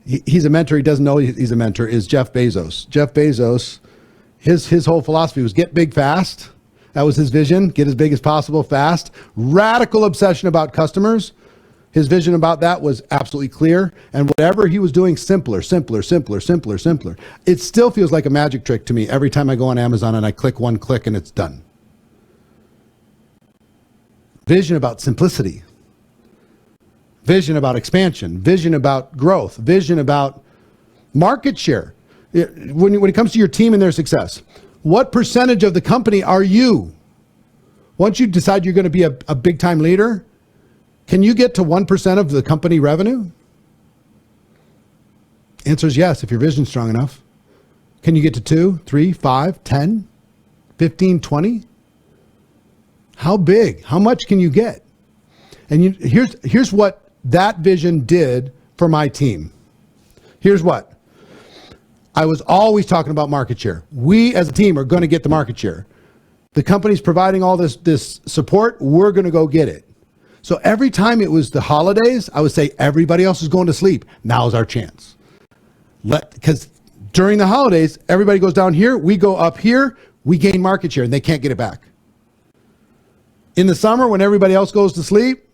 he's a mentor, he doesn't know he's a mentor, is Jeff Bezos. Jeff Bezos, his whole philosophy was get big fast. That was his vision, get as big as possible fast. Radical obsession about customers. His vision about that was absolutely clear. And whatever he was doing, simpler. It still feels like a magic trick to me every time I go on Amazon and I click one click and it's done. Vision about simplicity. Vision about expansion. Vision about growth. Vision about market share. When it comes to your team and their success, what percentage of the company are you? Once you decide you're going to be a big time leader, can you get to 1% of the company revenue? Answer is yes, if your vision's strong enough. Can you get to 2, 3, 5, 10, 15, 20? How big? How much can you get? And here's what that vision did for my team. Here's what. I was always talking about market share. We as a team are going to get the market share. The company's providing all this support. We're going to go get it. So every time it was the holidays, I would say, everybody else is going to sleep. Now's our chance. Because during the holidays, everybody goes down here. We go up here. We gain market share and they can't get it back. In the summer, when everybody else goes to sleep,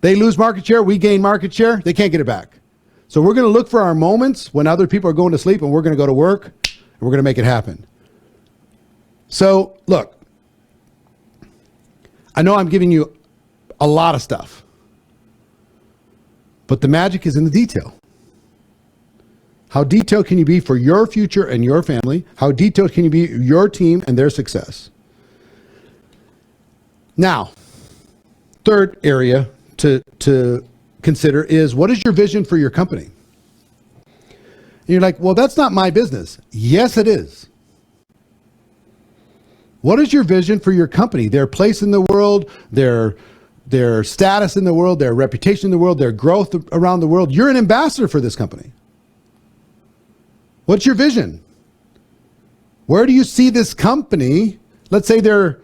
they lose market share. We gain market share. They can't get it back. So we're going to look for our moments when other people are going to sleep and we're going to go to work and we're going to make it happen. So look, I know I'm giving you a lot of stuff, but the magic is in the detail. How detailed can you be for your future and your family? How detailed can you be your team and their success? Now, third area to consider is, what is your vision for your company? And you're like, well, that's not my business. Yes, it is. What is your vision for your company? Their place in the world, their their status in the world, their reputation in the world, their growth around the world. You're an ambassador for this company. What's your vision? Where do you see this company? Let's say they're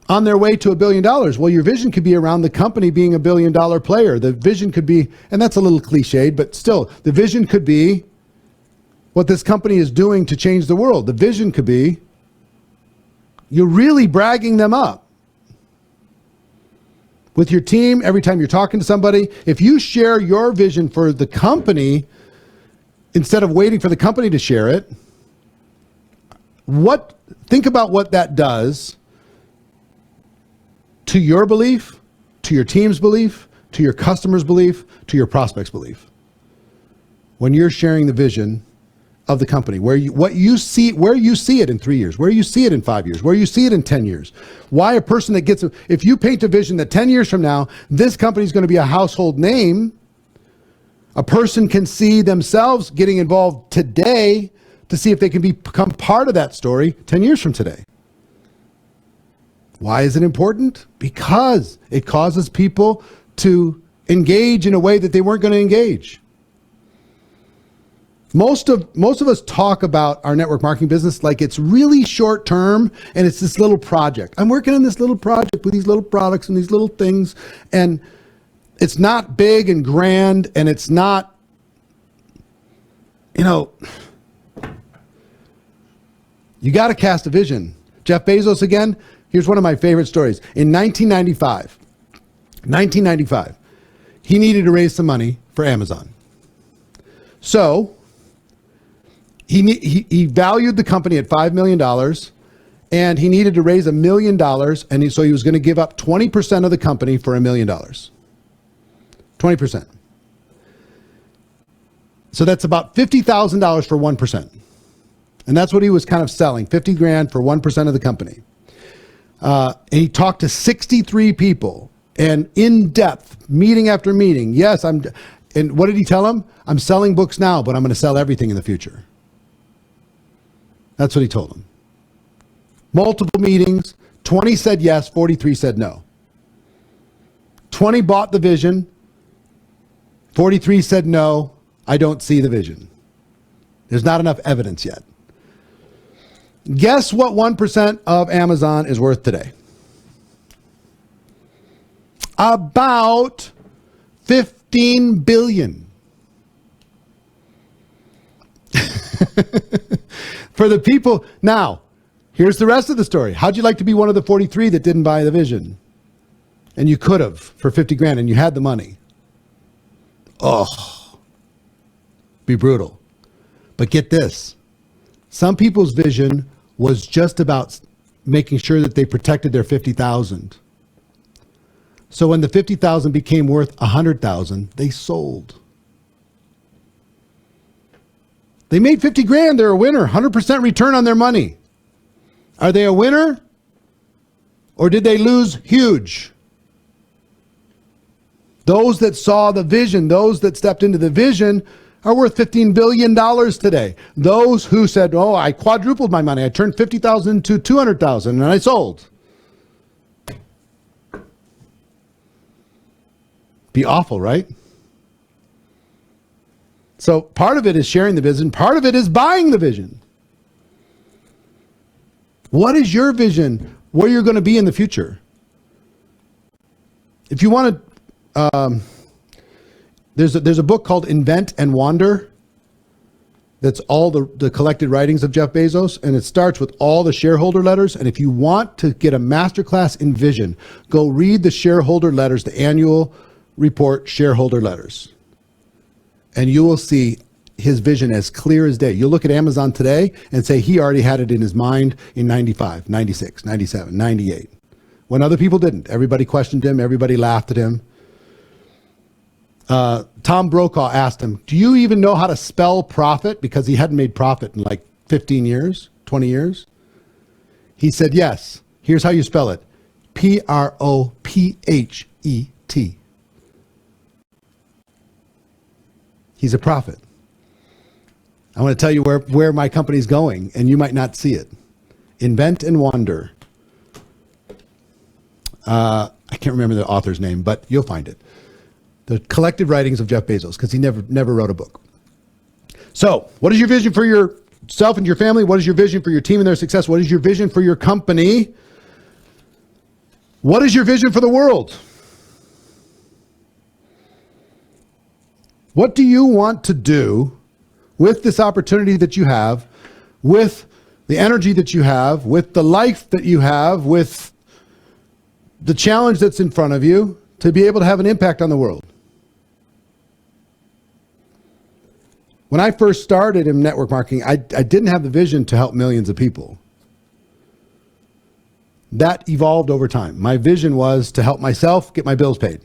on their way to $1 billion. Well, your vision could be around the company being $1 billion player. The vision could be, and that's a little cliched, but still, the vision could be what this company is doing to change the world. The vision could be you're really bragging them up. With your team, every time you're talking to somebody, if you share your vision for the company, instead of waiting for the company to share it, think about what that does to your belief, to your team's belief, to your customers' belief, to your prospects' belief. When you're sharing the vision of the company, where you see it in 3 years, where you see it in 5 years, where you see it in 10 years. Why a person that if you paint a vision that 10 years from now, this company is going to be a household name, a person can see themselves getting involved today to see if they can become part of that story 10 years from today. Why is it important? Because it causes people to engage in a way that they weren't going to engage. Most of us talk about our network marketing business like it's really short term and it's this little project. I'm working on this little project with these little products and these little things, and it's not big and grand, and it's not, you got to cast a vision. Jeff Bezos again. Here's one of my favorite stories. In 1995, he needed to raise some money for Amazon. So he valued the company at $5 million, and he needed to raise $1 million, and so he was going to give up 20% of the company for $1 million. 20%. So that's about $50,000 for 1%. And that's what he was kind of selling, 50 grand for 1% of the company. And he talked to 63 people, and in depth, meeting after meeting. Yes, and what did he tell them? I'm selling books now, but I'm going to sell everything in the future. That's what he told them. Multiple meetings, 20 said yes, 43 said no. 20 bought the vision, 43 said no, I don't see the vision. There's not enough evidence yet. Guess what 1% of Amazon is worth today? About $15 billion. For the people. Now, here's the rest of the story. How'd you like to be one of the 43 that didn't buy the vision? And you could have for 50 grand and you had the money. Oh, be brutal. But get this. Some people's vision was just about making sure that they protected their 50,000. So when the 50,000 became worth 100,000, they sold. They made 50 grand. They're a winner. 100% return on their money. Are they a winner? Or did they lose huge? Those that saw the vision, those that stepped into the vision are worth $15 billion today. Those who said, oh, I quadrupled my money. I turned 50,000 into 200,000 and I sold. Be awful, right? So part of it is sharing the vision. Part of it is buying the vision. What is your vision? Where you're going to be in the future? If you want to, there's a book called Invent and Wander. That's all the collected writings of Jeff Bezos, and it starts with all the shareholder letters. And if you want to get a masterclass in vision, go read the shareholder letters, the annual report shareholder letters. And you will see his vision as clear as day. You'll look at Amazon today and say he already had it in his mind in 95, 96, 97, 98. When other people didn't. Everybody questioned him. Everybody laughed at him. Tom Brokaw asked him, do you even know how to spell profit? Because he hadn't made profit in like 15 years, 20 years. He said, yes. Here's how you spell it. Prophet. He's a prophet. I want to tell you where my company's going, and you might not see it. Invent and Wander. I I can't remember the author's name, but you'll find it. The collected writings of Jeff Bezos, because he never wrote a book. So, what is your vision for yourself and your family? What is your vision for your team and their success? What is your vision for your company? What is your vision for the world? What do you want to do with this opportunity that you have, with the energy that you have, with the life that you have, with the challenge that's in front of you, to be able to have an impact on the world? When I first started in network marketing, I didn't have the vision to help millions of people. That evolved over time. My vision was to help myself get my bills paid.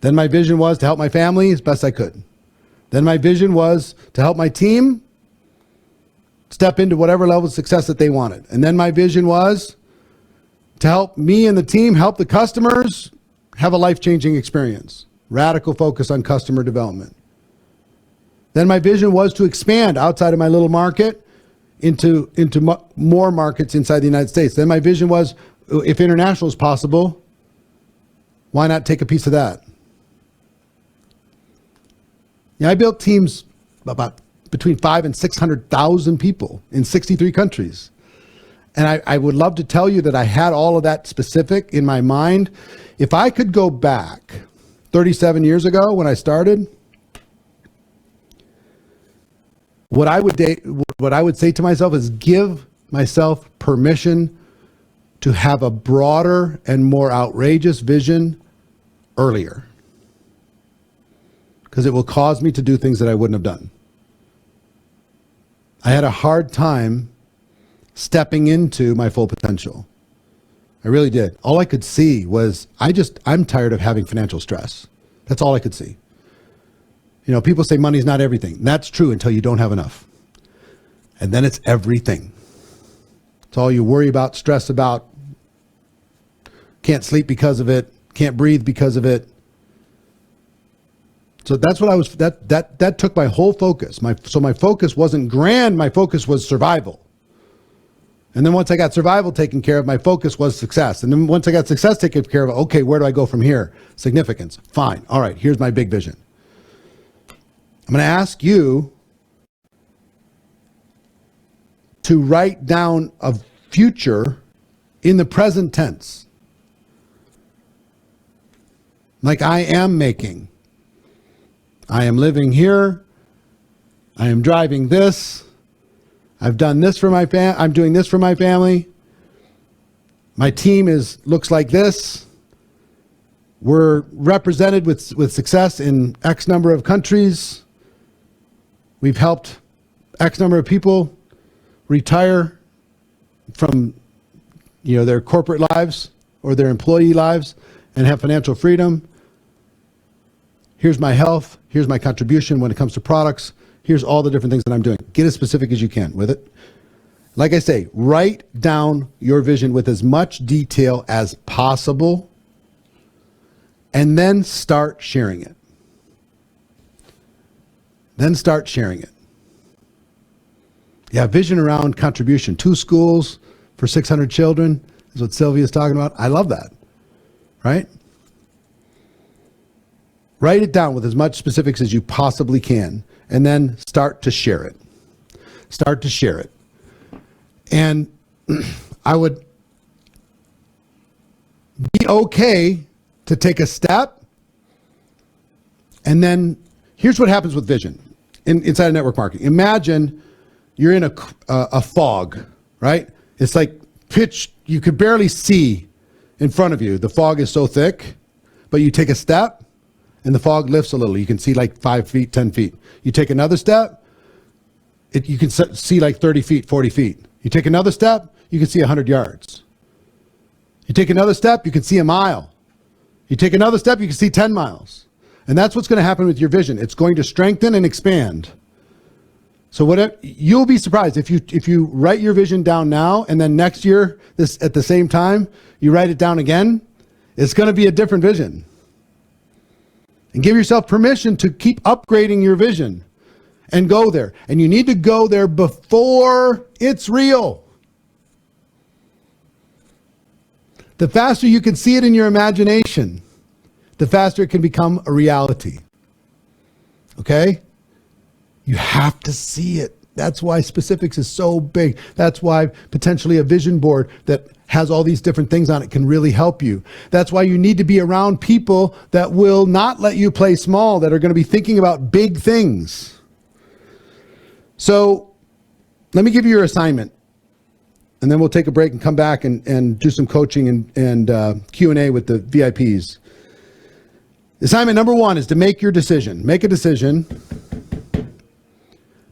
Then my vision was to help my family as best I could. Then my vision was to help my team step into whatever level of success that they wanted. And then my vision was to help me and the team, help the customers have a life-changing experience. Radical focus on customer development. Then my vision was to expand outside of my little market into more markets inside the United States. Then my vision was, if international is possible, why not take a piece of that? I built teams about between 500,000 and 600,000 people in 63 countries. And I would love to tell you that I had all of that specific in my mind. If I could go back 37 years ago when I started, what I would say to myself is give myself permission to have a broader and more outrageous vision earlier, because it will cause me to do things that I wouldn't have done. I had a hard time stepping into my full potential. I really did. All I could see was I'm tired of having financial stress. That's all I could see. People say money's not everything. That's true until you don't have enough. And then it's everything. It's all you worry about, stress about, can't sleep because of it, can't breathe because of it. So that's what that took my whole focus. So my focus wasn't grand, my focus was survival. And then once I got survival taken care of, my focus was success. And then once I got success taken care of, okay, where do I go from here? Significance. Fine. All right, here's my big vision. I'm going to ask you to write down a future in the present tense. Like I am making. I am living here. I am driving this. I've done this for my I'm doing this for my family. My team looks like this. We're represented with success in X number of countries. We've helped X number of people retire from their corporate lives or their employee lives and have financial freedom. Here's my health. Here's my contribution when it comes to products. Here's all the different things that I'm doing. Get as specific as you can with it. Like I say, write down your vision with as much detail as possible and then start sharing it. Then start sharing it. Yeah, vision around contribution. 2 schools for 600 children is what Sylvia's talking about. I love that, right? Write it down with as much specifics as you possibly can, and then start to share it. Start to share it. And I would be okay to take a step, and then here's what happens with vision inside of network marketing. Imagine you're in a fog, right? It's like pitch, you could barely see in front of you. The fog is so thick, but you take a step and the fog lifts a little. You can see like 5 feet, 10 feet. You take another step, you can see like 30 feet, 40 feet. You take another step, you can see 100 yards. You take another step, you can see a mile. You take another step, you can see 10 miles. And that's what's going to happen with your vision. It's going to strengthen and expand. So you'll be surprised if you write your vision down now and then next year, at the same time, you write it down again, it's going to be a different vision. And give yourself permission to keep upgrading your vision and go there. And you need to go there before it's real. The faster you can see it in your imagination, the faster it can become a reality. Okay? You have to see it. That's why specifics is so big. That's why potentially a vision board that has all these different things on it can really help you. That's why you need to be around people that will not let you play small, that are going to be thinking about big things. So let me give you your assignment, and then we'll take a break and come back and do some coaching and Q&A with the VIPs. Assignment number 1 is to make your decision. Make a decision.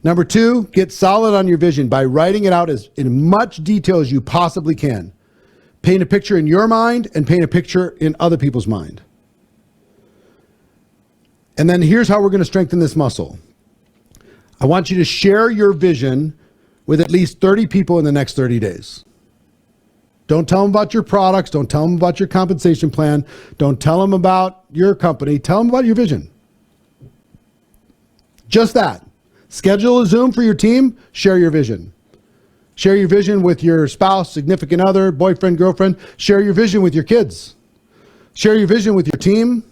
Number 2, get solid on your vision by writing it out as in much detail as you possibly can. Paint a picture in your mind and paint a picture in other people's mind. And then here's how we're going to strengthen this muscle. I want you to share your vision with at least 30 people in the next 30 days. Don't tell them about your products. Don't tell them about your compensation plan. Don't tell them about your company. Tell them about your vision. Just that. Schedule a Zoom for your team. Share your vision. Share your vision with your spouse, significant other, boyfriend, girlfriend. Share your vision with your kids. Share your vision with your team.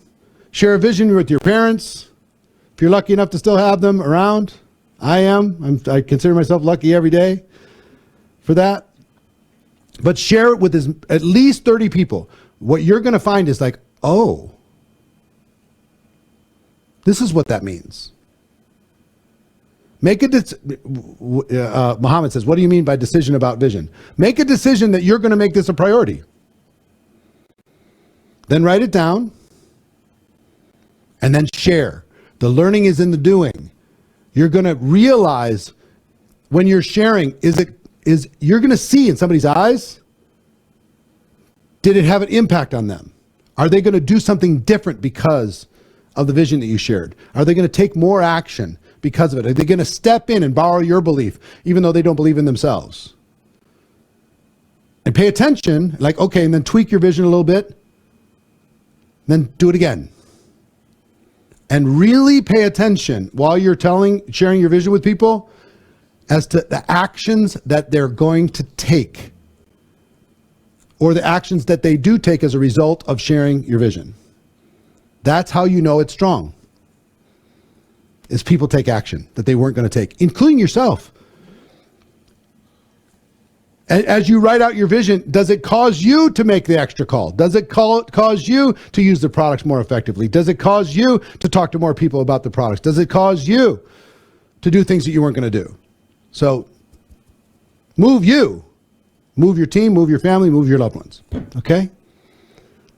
Share a vision with your parents. If you're lucky enough to still have them around, I am. I consider myself lucky every day for that. But share it with at least 30 people. What you're going to find is like, oh, this is what that means. Muhammad says, what do you mean by decision about vision? Make a decision that you're going to make this a priority. Then write it down and then share. The learning is in the doing. You're going to realize when you're sharing, you're going to see in somebody's eyes, did it have an impact on them? Are they going to do something different because of the vision that you shared? Are they going to take more action because of it? Are they going to step in and borrow your belief, even though they don't believe in themselves? And pay attention, like, okay, and then tweak your vision a little bit, then do it again. And really pay attention while you're sharing your vision with people as to the actions that they're going to take, or the actions that they do take as a result of sharing your vision. That's how you know it's strong. Is people take action that they weren't going to take, including yourself. As you write out your vision, does it cause you to make the extra call? Does it cause you to use the products more effectively? Does it cause you to talk to more people about the products? Does it cause you to do things that you weren't going to do? So move you. Move your team, move your family, move your loved ones. Okay?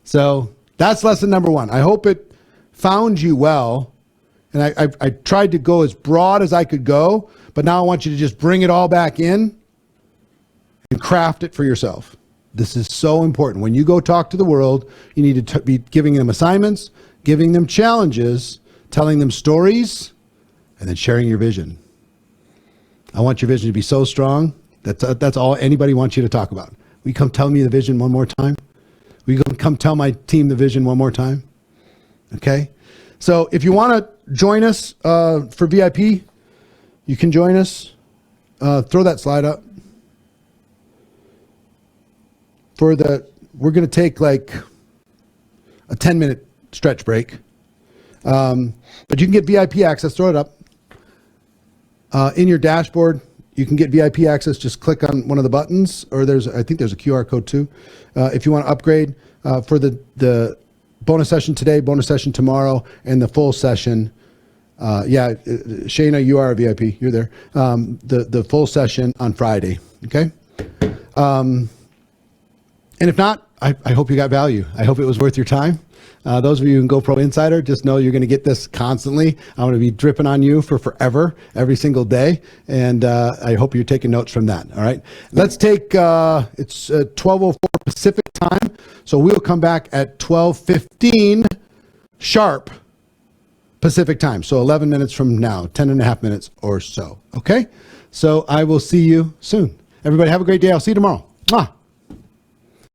So that's lesson number 1. I hope it found you well. And I tried to go as broad as I could go, but now I want you to just bring it all back in and craft it for yourself. This is so important. When you go talk to the world, you need to be giving them assignments, giving them challenges, telling them stories, and then sharing your vision. I want your vision to be so strong. That's all anybody wants you to talk about. Will you come tell me the vision one more time? Will you come tell my team the vision one more time? Okay? So if you want to join us for VIP, you can join us. Throw that slide up. We're going to take like a 10-minute stretch break. But you can get VIP access. Throw it up. In your dashboard, you can get VIP access. Just click on one of the buttons, or I think there's a QR code too. If you want to upgrade for the bonus session today, bonus session tomorrow, and the full session. Shayna, you are a VIP. You're there. The full session on Friday. Okay. And if not, I hope you got value. I hope it was worth your time. Those of you in GoPro Insider, just know you're going to get this constantly. I'm going to be dripping on you for forever, every single day. And I hope you're taking notes from that. All right. Let's take, it's 12:04 Pacific time. So we'll come back at 12:15 sharp Pacific time. So 11 minutes from now, 10 and a half minutes or so. Okay. So I will see you soon. Everybody have a great day. I'll see you tomorrow. Mwah.